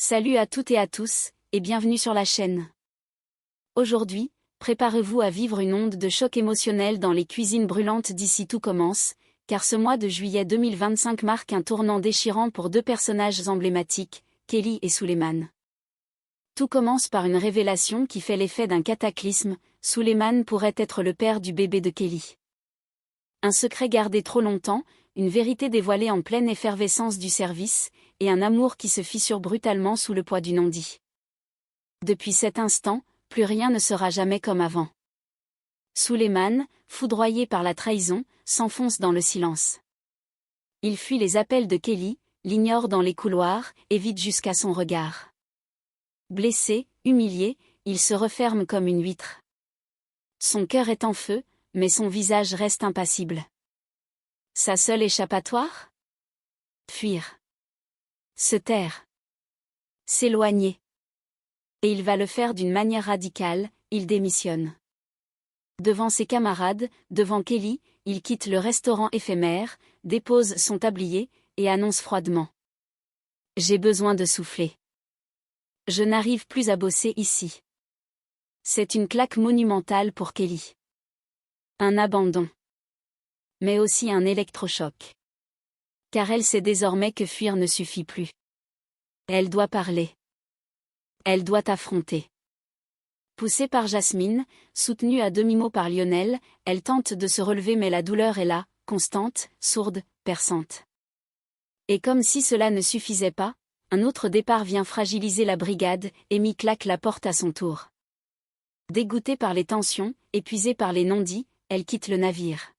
Salut à toutes et à tous, et bienvenue sur la chaîne. Aujourd'hui, préparez-vous à vivre une onde de choc émotionnel dans les cuisines brûlantes d'ici tout commence, car ce mois de juillet 2025 marque un tournant déchirant pour deux personnages emblématiques, Kelly et Suleiman. Tout commence par une révélation qui fait l'effet d'un cataclysme, Suleiman pourrait être le père du bébé de Kelly. Un secret gardé trop longtemps, une vérité dévoilée en pleine effervescence du service, et un amour qui se fissure brutalement sous le poids du non-dit. Depuis cet instant, plus rien ne sera jamais comme avant. Suleiman, foudroyé par la trahison, s'enfonce dans le silence. Il fuit les appels de Kelly, l'ignore dans les couloirs, évite jusqu'à son regard. Blessé, humilié, il se referme comme une huître. Son cœur est en feu, mais son visage reste impassible. Sa seule échappatoire ? Fuir. Se taire. S'éloigner. Et il va le faire d'une manière radicale, il démissionne. Devant ses camarades, devant Kelly, il quitte le restaurant éphémère, dépose son tablier, et annonce froidement. J'ai besoin de souffler. Je n'arrive plus à bosser ici. C'est une claque monumentale pour Kelly. Un abandon. Mais aussi un électrochoc. Car elle sait désormais que fuir ne suffit plus. Elle doit parler. Elle doit affronter. Poussée par Jasmine, soutenue à demi-mot par Lionel, elle tente de se relever mais la douleur est là, constante, sourde, perçante. Et comme si cela ne suffisait pas, un autre départ vient fragiliser la brigade, Amy claque la porte à son tour. Dégoûtée par les tensions, épuisée par les non-dits, elle quitte le navire.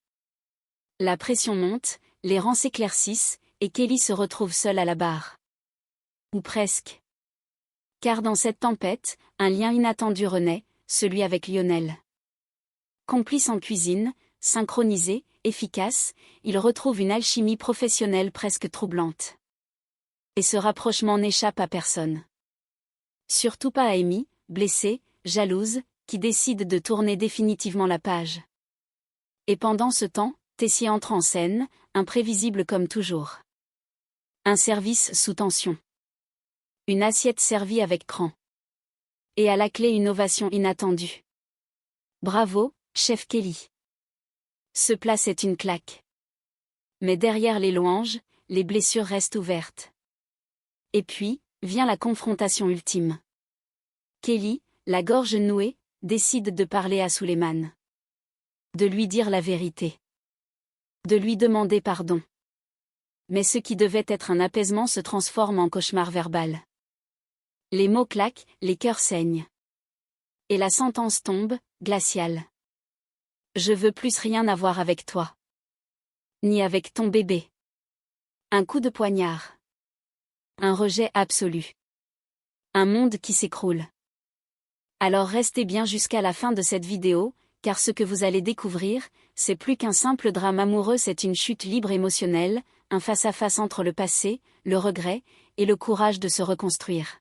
La pression monte, les rangs s'éclaircissent, et Kelly se retrouve seule à la barre. Ou presque. Car dans cette tempête, un lien inattendu renaît, celui avec Lionel. Complice en cuisine, synchronisé, efficace, il retrouve une alchimie professionnelle presque troublante. Et ce rapprochement n'échappe à personne. Surtout pas à Amy, blessée, jalouse, qui décide de tourner définitivement la page. Et pendant ce temps, Tessier entre en scène, imprévisible comme toujours. Un service sous tension. Une assiette servie avec cran. Et à la clé une ovation inattendue. Bravo, chef Kelly. Ce plat c'est une claque. Mais derrière les louanges, les blessures restent ouvertes. Et puis, vient la confrontation ultime. Kelly, la gorge nouée, décide de parler à Suleiman. De lui dire la vérité. De lui demander pardon. Mais ce qui devait être un apaisement se transforme en cauchemar verbal. Les mots claquent, les cœurs saignent. Et la sentence tombe, glaciale. Je veux plus rien avoir avec toi. Ni avec ton bébé. Un coup de poignard. Un rejet absolu. Un monde qui s'écroule. Alors restez bien jusqu'à la fin de cette vidéo, car ce que vous allez découvrir, c'est plus qu'un simple drame amoureux, c'est une chute libre émotionnelle, un face-à-face entre le passé, le regret, et le courage de se reconstruire.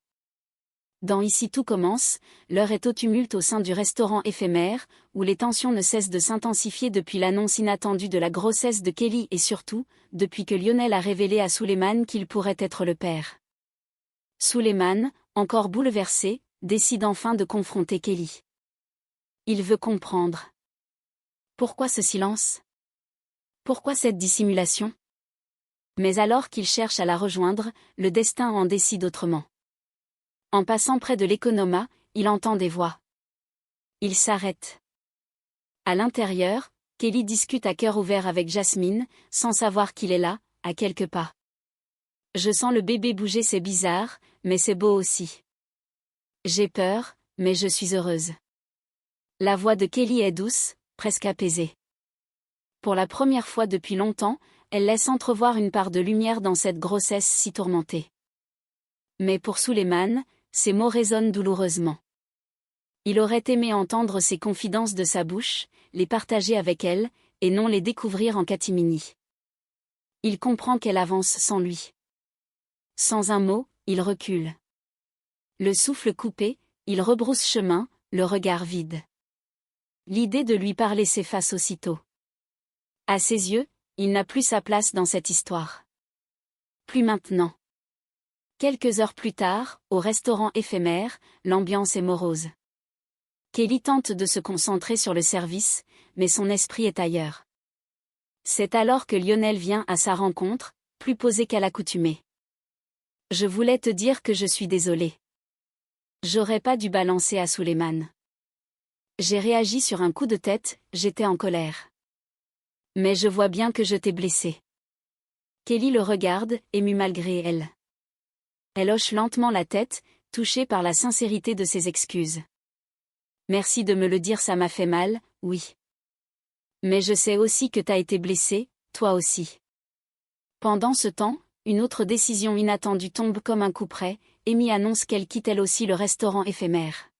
Dans Ici tout commence, l'heure est au tumulte au sein du restaurant éphémère, où les tensions ne cessent de s'intensifier depuis l'annonce inattendue de la grossesse de Kelly et surtout, depuis que Lionel a révélé à Suleiman qu'il pourrait être le père. Suleiman, encore bouleversé, décide enfin de confronter Kelly. Il veut comprendre. Pourquoi ce silence ? Pourquoi cette dissimulation ? Mais alors qu'il cherche à la rejoindre, le destin en décide autrement. En passant près de l'économa, il entend des voix. Il s'arrête. À l'intérieur, Kelly discute à cœur ouvert avec Jasmine, sans savoir qu'il est là, à quelques pas. Je sens le bébé bouger, c'est bizarre, mais c'est beau aussi. J'ai peur, mais je suis heureuse. La voix de Kelly est douce, presque apaisée. Pour la première fois depuis longtemps, elle laisse entrevoir une part de lumière dans cette grossesse si tourmentée. Mais pour Suleiman, ces mots résonnent douloureusement. Il aurait aimé entendre ces confidences de sa bouche, les partager avec elle, et non les découvrir en catimini. Il comprend qu'elle avance sans lui. Sans un mot, il recule. Le souffle coupé, il rebrousse chemin, le regard vide. L'idée de lui parler s'efface aussitôt. À ses yeux, il n'a plus sa place dans cette histoire. Plus maintenant. Quelques heures plus tard, au restaurant éphémère, l'ambiance est morose. Kelly tente de se concentrer sur le service, mais son esprit est ailleurs. C'est alors que Lionel vient à sa rencontre, plus posé qu'à l'accoutumée. « Je voulais te dire que je suis désolé. J'aurais pas dû balancer à Suleiman. J'ai réagi sur un coup de tête, j'étais en colère. Mais je vois bien que je t'ai blessé. » Kelly le regarde, émue malgré elle. Elle hoche lentement la tête, touchée par la sincérité de ses excuses. « Merci de me le dire, ça m'a fait mal, oui. Mais je sais aussi que t'as été blessé, toi aussi. » Pendant ce temps, une autre décision inattendue tombe comme un coup près, Amy annonce qu'elle quitte elle aussi le restaurant éphémère.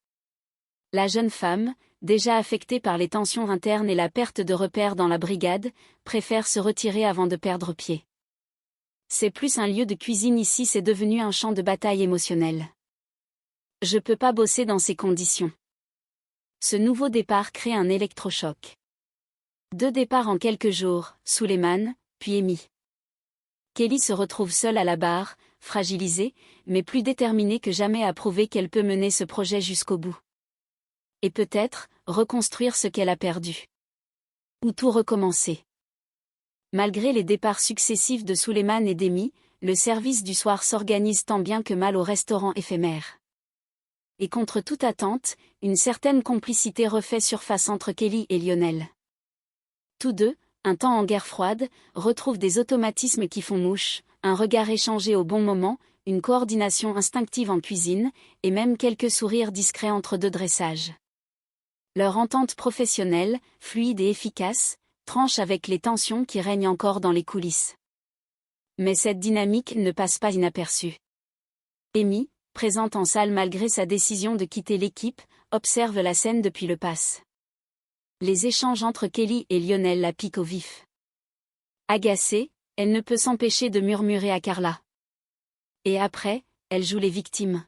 La jeune femme, déjà affectée par les tensions internes et la perte de repères dans la brigade, préfère se retirer avant de perdre pied. C'est plus un lieu de cuisine ici, c'est devenu un champ de bataille émotionnel. Je peux pas bosser dans ces conditions. Ce nouveau départ crée un électrochoc. 2 départs en quelques jours, Suleiman, puis Amy. Kelly se retrouve seule à la barre, fragilisée, mais plus déterminée que jamais à prouver qu'elle peut mener ce projet jusqu'au bout. Et peut-être, reconstruire ce qu'elle a perdu. Ou tout recommencer. Malgré les départs successifs de Suleiman et d'Amy, le service du soir s'organise tant bien que mal au restaurant éphémère. Et contre toute attente, une certaine complicité refait surface entre Kelly et Lionel. Tous deux, un temps en guerre froide, retrouvent des automatismes qui font mouche, un regard échangé au bon moment, une coordination instinctive en cuisine, et même quelques sourires discrets entre 2 dressages. Leur entente professionnelle, fluide et efficace, tranche avec les tensions qui règnent encore dans les coulisses. Mais cette dynamique ne passe pas inaperçue. Amy, présente en salle malgré sa décision de quitter l'équipe, observe la scène depuis le pass. Les échanges entre Kelly et Lionel la piquent au vif. Agacée, elle ne peut s'empêcher de murmurer à Carla. Et après, elle joue les victimes.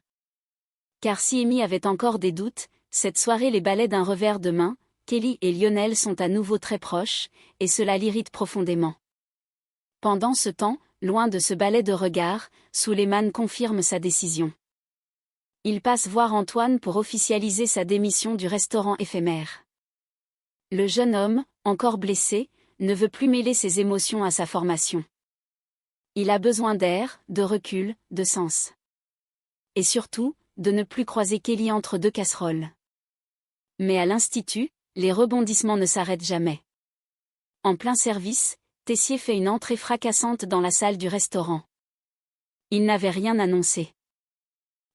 Car si Amy avait encore des doutes, cette soirée les balaie d'un revers de main, Kelly et Lionel sont à nouveau très proches, et cela l'irrite profondément. Pendant ce temps, loin de ce balai de regards, Suleiman confirme sa décision. Il passe voir Antoine pour officialiser sa démission du restaurant éphémère. Le jeune homme, encore blessé, ne veut plus mêler ses émotions à sa formation. Il a besoin d'air, de recul, de sens. Et surtout, de ne plus croiser Kelly entre 2 casseroles. Mais à l'Institut, les rebondissements ne s'arrêtent jamais. En plein service, Tessier fait une entrée fracassante dans la salle du restaurant. Il n'avait rien annoncé.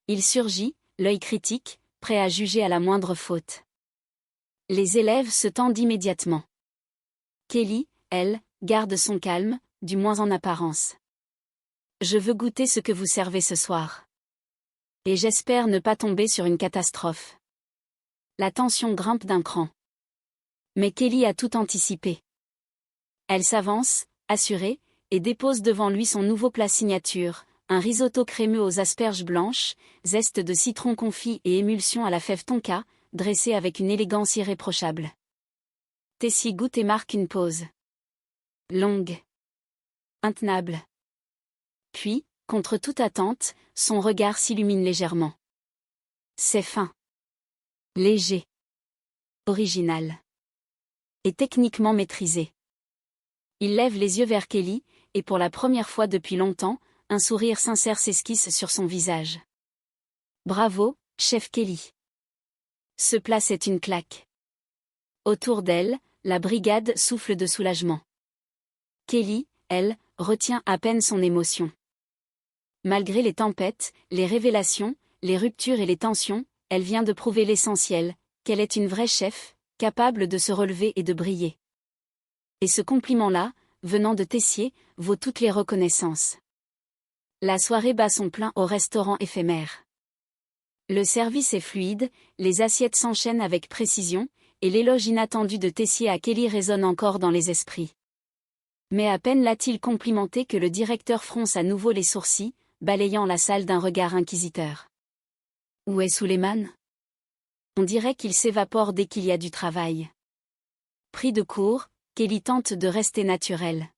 Il surgit, l'œil critique, prêt à juger à la moindre faute. Les élèves se tendent immédiatement. Kelly, elle, garde son calme, du moins en apparence. « Je veux goûter ce que vous servez ce soir. Et j'espère ne pas tomber sur une catastrophe. » La tension grimpe d'un cran. Mais Kelly a tout anticipé. Elle s'avance, assurée, et dépose devant lui son nouveau plat signature, un risotto crémeux aux asperges blanches, zeste de citron confit et émulsion à la fève tonka, dressé avec une élégance irréprochable. Tessier goûte et marque une pause. Longue. Intenable. Puis, contre toute attente, son regard s'illumine légèrement. C'est fin. Léger. Original. Et techniquement maîtrisé. Il lève les yeux vers Kelly, et pour la première fois depuis longtemps, un sourire sincère s'esquisse sur son visage. Bravo, chef Kelly. Ce plat c'est une claque. Autour d'elle, la brigade souffle de soulagement. Kelly, elle, retient à peine son émotion. Malgré les tempêtes, les révélations, les ruptures et les tensions, elle vient de prouver l'essentiel, qu'elle est une vraie chef, capable de se relever et de briller. Et ce compliment-là, venant de Tessier, vaut toutes les reconnaissances. La soirée bat son plein au restaurant éphémère. Le service est fluide, les assiettes s'enchaînent avec précision, et l'éloge inattendu de Tessier à Kelly résonne encore dans les esprits. Mais à peine l'a-t-il complimenté que le directeur fronce à nouveau les sourcils, balayant la salle d'un regard inquisiteur. Où est Suleiman ? On dirait qu'il s'évapore dès qu'il y a du travail. Pris de court, Kelly tente de rester naturel.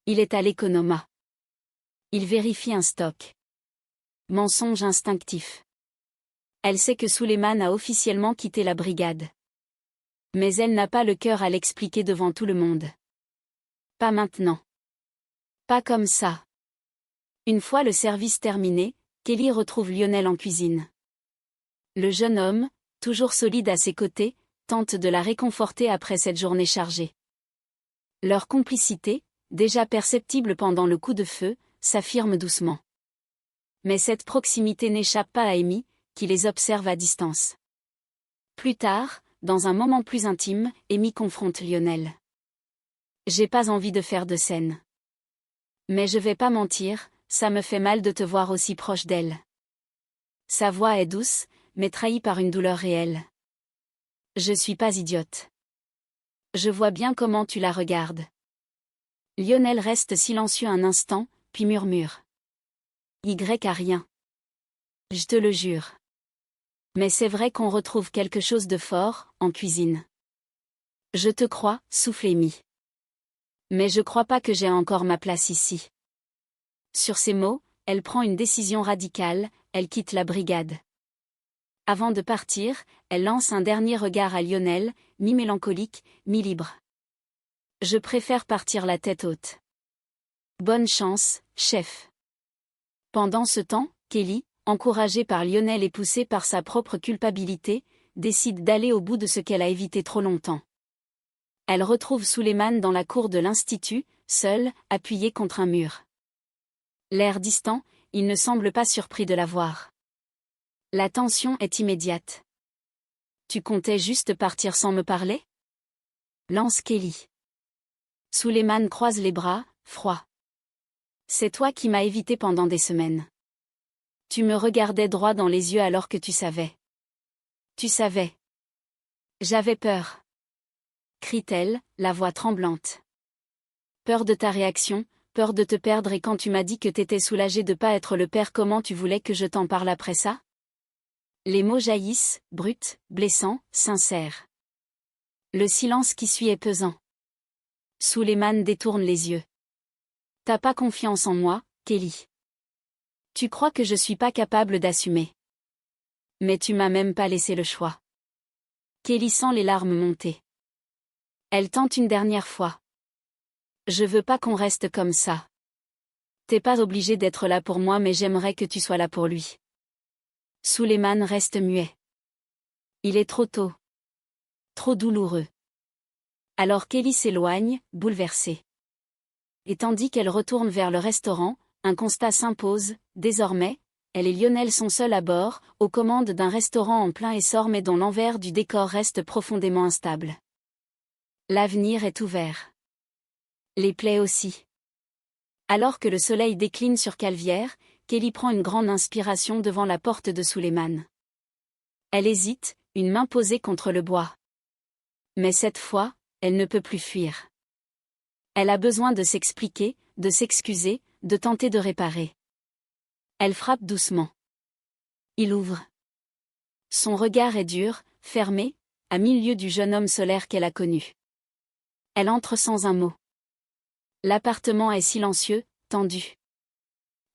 Il est à l'économa. Il vérifie un stock. Mensonge instinctif. Elle sait que Suleiman a officiellement quitté la brigade. Mais elle n'a pas le cœur à l'expliquer devant tout le monde. Pas maintenant. Pas comme ça. Une fois le service terminé, Kelly retrouve Lionel en cuisine. Le jeune homme, toujours solide à ses côtés, tente de la réconforter après cette journée chargée. Leur complicité, déjà perceptible pendant le coup de feu, s'affirme doucement. Mais cette proximité n'échappe pas à Amy, qui les observe à distance. Plus tard, dans un moment plus intime, Amy confronte Lionel. J'ai pas envie de faire de scène. Mais je vais pas mentir, ça me fait mal de te voir aussi proche d'elle. Sa voix est douce, mais trahie par une douleur réelle. Je suis pas idiote. Je vois bien comment tu la regardes. Lionel reste silencieux un instant, puis murmure. Y a rien. Je te le jure. Mais c'est vrai qu'on retrouve quelque chose de fort, en cuisine. Je te crois, souffle Amy. Mais je crois pas que j'ai encore ma place ici. Sur ces mots, elle prend une décision radicale, elle quitte la brigade. Avant de partir, elle lance un dernier regard à Lionel, mi-mélancolique, mi-libre. Je préfère partir la tête haute. Bonne chance, chef. Pendant ce temps, Kelly, encouragée par Lionel et poussée par sa propre culpabilité, décide d'aller au bout de ce qu'elle a évité trop longtemps. Elle retrouve Suleiman dans la cour de l'institut, seul, appuyé contre un mur. L'air distant, il ne semble pas surpris de la voir. La tension est immédiate. Tu comptais juste partir sans me parler ? Lance Kelly. Suleiman croise les bras, froid. C'est toi qui m'as évité pendant des semaines. Tu me regardais droit dans les yeux alors que tu savais. Tu savais. J'avais peur. Crie-t-elle, la voix tremblante. Peur de ta réaction, peur de te perdre et quand tu m'as dit que t'étais soulagé de pas être le père, comment tu voulais que je t'en parle après ça ? Les mots jaillissent, bruts, blessants, sincères. Le silence qui suit est pesant. Suleiman détourne les yeux. T'as pas confiance en moi, Kelly. Tu crois que je suis pas capable d'assumer. Mais tu m'as même pas laissé le choix. Kelly sent les larmes monter. Elle tente une dernière fois. Je veux pas qu'on reste comme ça. T'es pas obligé d'être là pour moi mais j'aimerais que tu sois là pour lui. Suleiman reste muet. Il est trop tôt. Trop douloureux. Alors Kelly s'éloigne, bouleversée. Et tandis qu'elle retourne vers le restaurant, un constat s'impose, désormais, elle et Lionel sont seuls à bord, aux commandes d'un restaurant en plein essor mais dont l'envers du décor reste profondément instable. L'avenir est ouvert. Les plaies aussi. Alors que le soleil décline sur Calvière, Kelly prend une grande inspiration devant la porte de Suleiman. Elle hésite, une main posée contre le bois. Mais cette fois, elle ne peut plus fuir. Elle a besoin de s'expliquer, de s'excuser, de tenter de réparer. Elle frappe doucement. Il ouvre. Son regard est dur, fermé, à milieu du jeune homme solaire qu'elle a connu. Elle entre sans un mot. L'appartement est silencieux, tendu.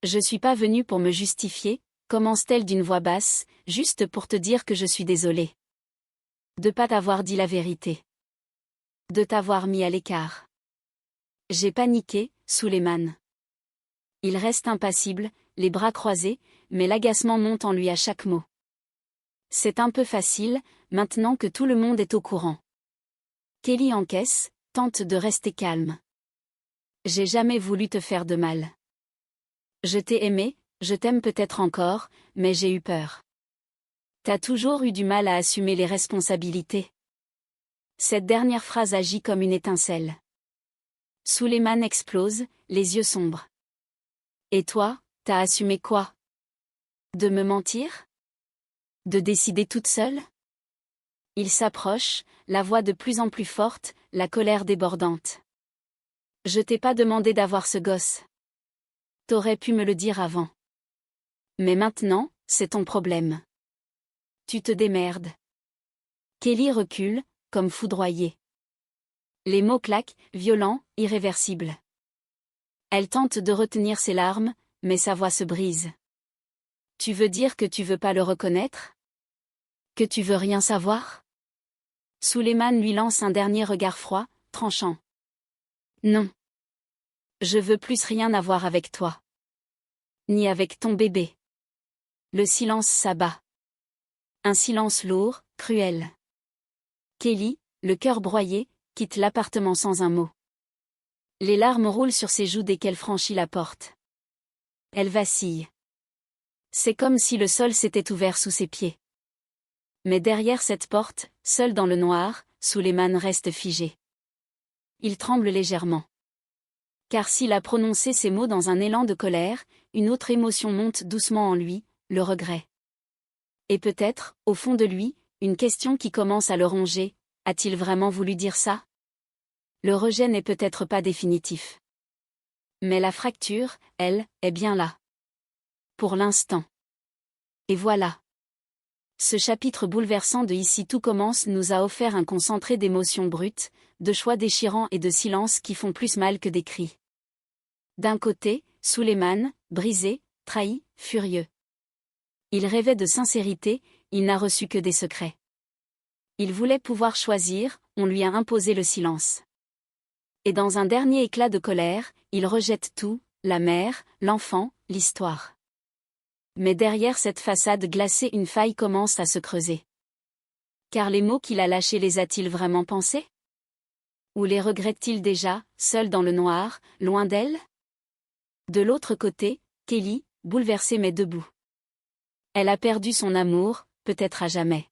Je suis pas venue pour me justifier, commence-t-elle d'une voix basse, juste pour te dire que je suis désolée. De pas t'avoir dit la vérité. De t'avoir mis à l'écart. J'ai paniqué, Suleiman. Il reste impassible, les bras croisés, mais l'agacement monte en lui à chaque mot. C'est un peu facile, maintenant que tout le monde est au courant. Kelly encaisse, tente de rester calme. J'ai jamais voulu te faire de mal. Je t'ai aimé, je t'aime peut-être encore, mais j'ai eu peur. T'as toujours eu du mal à assumer les responsabilités. Cette dernière phrase agit comme une étincelle. Suleiman explose, les yeux sombres. Et toi, t'as assumé quoi ? De me mentir ? De décider toute seule ? Il s'approche, la voix de plus en plus forte, la colère débordante. Je t'ai pas demandé d'avoir ce gosse. T'aurais pu me le dire avant. Mais maintenant, c'est ton problème. Tu te démerdes. Kelly recule, comme foudroyée. Les mots claquent, violents, irréversibles. Elle tente de retenir ses larmes, mais sa voix se brise. Tu veux dire que tu veux pas le reconnaître? Que tu veux rien savoir? Sulayman lui lance un dernier regard froid, tranchant. Non. Je veux plus rien avoir avec toi. Ni avec ton bébé. Le silence s'abat. Un silence lourd, cruel. Kelly, le cœur broyé, quitte l'appartement sans un mot. Les larmes roulent sur ses joues dès qu'elle franchit la porte. Elle vacille. C'est comme si le sol s'était ouvert sous ses pieds. Mais derrière cette porte, seul dans le noir, Sulayman reste figé. Il tremble légèrement. Car s'il a prononcé ces mots dans un élan de colère, une autre émotion monte doucement en lui, le regret. Et peut-être, au fond de lui, une question qui commence à le ronger, a-t-il vraiment voulu dire ça? Le rejet n'est peut-être pas définitif. Mais la fracture, elle, est bien là. Pour l'instant. Et voilà. Ce chapitre bouleversant de Ici tout commence nous a offert un concentré d'émotions brutes, de choix déchirants et de silences qui font plus mal que des cris. D'un côté, Sulayman, brisé, trahi, furieux. Il rêvait de sincérité, il n'a reçu que des secrets. Il voulait pouvoir choisir, on lui a imposé le silence. Et dans un dernier éclat de colère, il rejette tout, la mère, l'enfant, l'histoire. Mais derrière cette façade glacée une faille commence à se creuser. Car les mots qu'il a lâchés les a-t-il vraiment pensés? Ou les regrette-t-il déjà, seul dans le noir, loin d'elle? De l'autre côté, Kelly, bouleversée mais debout. Elle a perdu son amour, peut-être à jamais.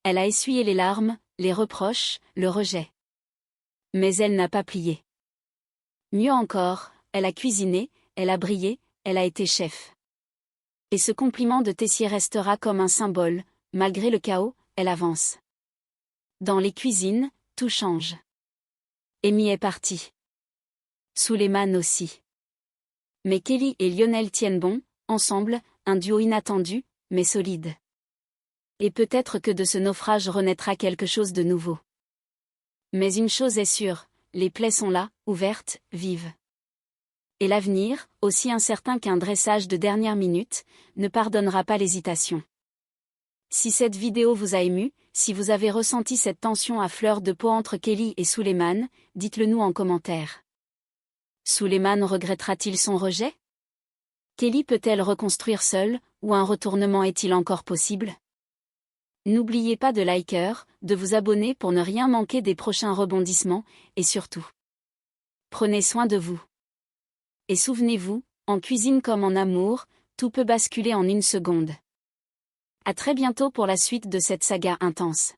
Elle a essuyé les larmes, les reproches, le rejet. Mais elle n'a pas plié. Mieux encore, elle a cuisiné, elle a brillé, elle a été chef. Et ce compliment de Tessier restera comme un symbole, malgré le chaos, elle avance. Dans les cuisines, tout change. Amy est partie. Sulayman aussi. Mais Kelly et Lionel tiennent bon, ensemble, un duo inattendu, mais solide. Et peut-être que de ce naufrage renaîtra quelque chose de nouveau. Mais une chose est sûre, les plaies sont là, ouvertes, vives. Et l'avenir, aussi incertain qu'un dressage de dernière minute, ne pardonnera pas l'hésitation. Si cette vidéo vous a ému, si vous avez ressenti cette tension à fleur de peau entre Kelly et Sulayman, dites-le nous en commentaire. Sulayman regrettera-t-il son rejet? Kelly peut-elle reconstruire seule, ou un retournement est-il encore possible? N'oubliez pas de liker, de vous abonner pour ne rien manquer des prochains rebondissements, et surtout, prenez soin de vous. Et souvenez-vous, en cuisine comme en amour, tout peut basculer en une seconde. À très bientôt pour la suite de cette saga intense.